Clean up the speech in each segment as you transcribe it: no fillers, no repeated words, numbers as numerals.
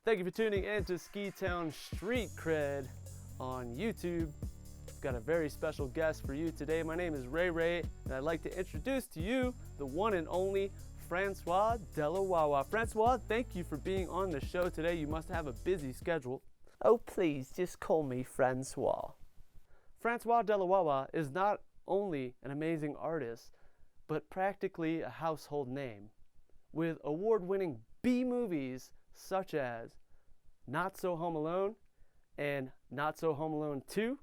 Thank you for tuning in to Ski Town Street Cred on YouTube. I've got a very special guest for you today. My name is Rayray, and I'd like to introduce to you the one and only Francois Delawawa. Francois, thank you for being on the show today. You must have a busy schedule. Oh, please, just call me Francois. Francois Delawawa is not only an amazing artist, but practically a household name, with award-winning B movies such as Not So Home Alone and Not So Home Alone 2,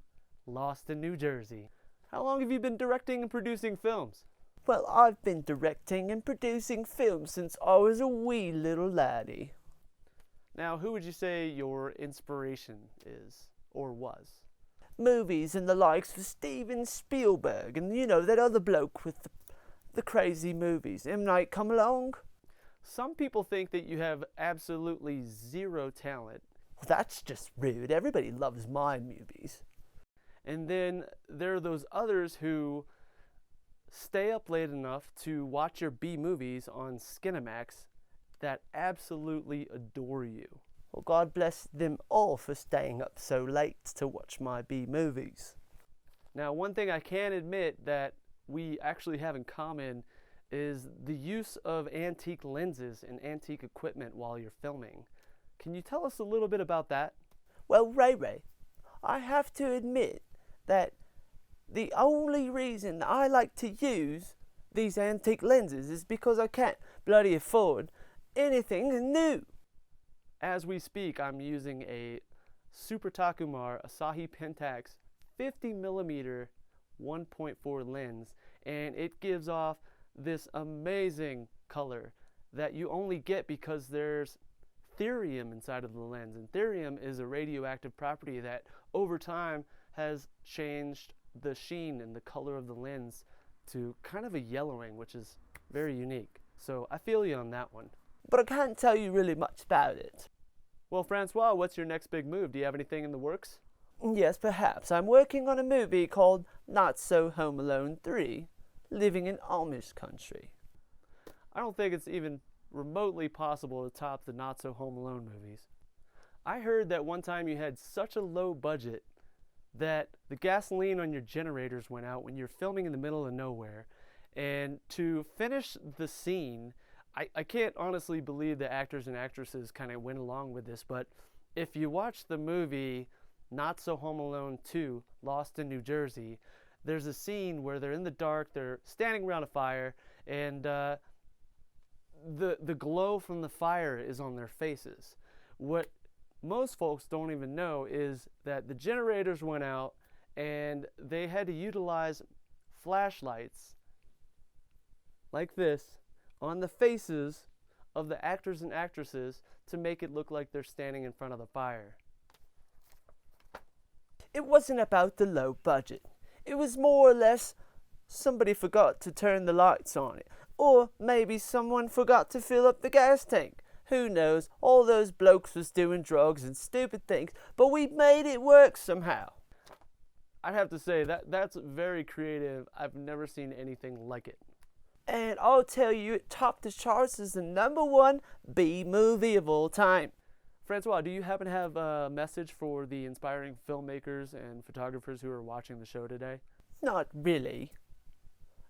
Lost in New Jersey. How long have you been directing and producing films? Well, I've been directing and producing films since I was a wee little laddie. Now, who would you say your inspiration is, or was? Movies and the likes of Steven Spielberg and, that other bloke with the crazy movies. M. Night come along? Some people think that you have absolutely zero talent. Well, that's just rude. Everybody loves my movies. And then there are those others who stay up late enough to watch your B movies on Skinamax that absolutely adore you. Well, God bless them all for staying up so late to watch my B movies. Now, one thing I can admit that we actually have in common is the use of antique lenses and antique equipment while you're filming. Can you tell us a little bit about that? Well, Rayray, I have to admit that the only reason I like to use these antique lenses is because I can't bloody afford anything new. As we speak, I'm using a Super Takumar Asahi Pentax 50mm 1.4 lens, and it gives off this amazing color that you only get because there's therium inside of the lens. And therium is a radioactive property that over time has changed the sheen and the color of the lens to kind of a yellowing, which is very unique. So I feel you on that one. But I can't tell you really much about it. Well, Francois, what's your next big move? Do you have anything in the works? Yes, perhaps. I'm working on a movie called Not So Home Alone 3, Living in Amish Country. I don't think it's even remotely possible to top the Not So Home Alone movies. I heard that one time you had such a low budget that the gasoline on your generators went out when you're filming in the middle of nowhere. And to finish the scene, I can't honestly believe the actors and actresses kind of went along with this, but if you watch the movie Not So Home Alone 2, Lost in New Jersey, there's a scene where they're in the dark, they're standing around a fire, and the glow from the fire is on their faces. What most folks don't even know is that the generators went out and they had to utilize flashlights like this on the faces of the actors and actresses to make it look like they're standing in front of the fire. It wasn't about the low budget. It was more or less somebody forgot to turn the lights on it. Or maybe someone forgot to fill up the gas tank. Who knows? All those blokes was doing drugs and stupid things, but we made it work somehow. I'd have to say that's very creative. I've never seen anything like it. And I'll tell you, it topped the charts as the #1 B movie of all time. Francois, do you happen to have a message for the inspiring filmmakers and photographers who are watching the show today? Not really.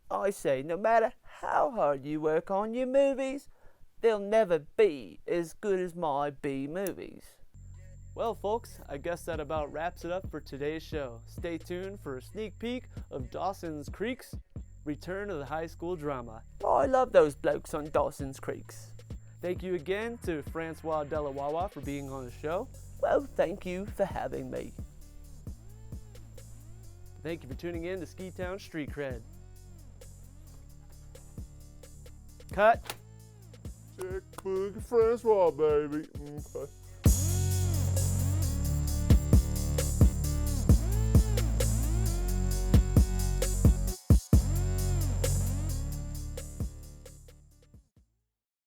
I say, no matter how hard you work on your movies, they'll never be as good as my B movies. Well, folks, I guess that about wraps it up for today's show. Stay tuned for a sneak peek of Dawson's Creek's Return to the High School Drama. I love those blokes on Dawson's Creeks. Thank you again to Francois Delawawa for being on the show. Well, thank you for having me. Thank you for tuning in to Ski Town Street Cred. Cut. Check, Francois, baby. Okay.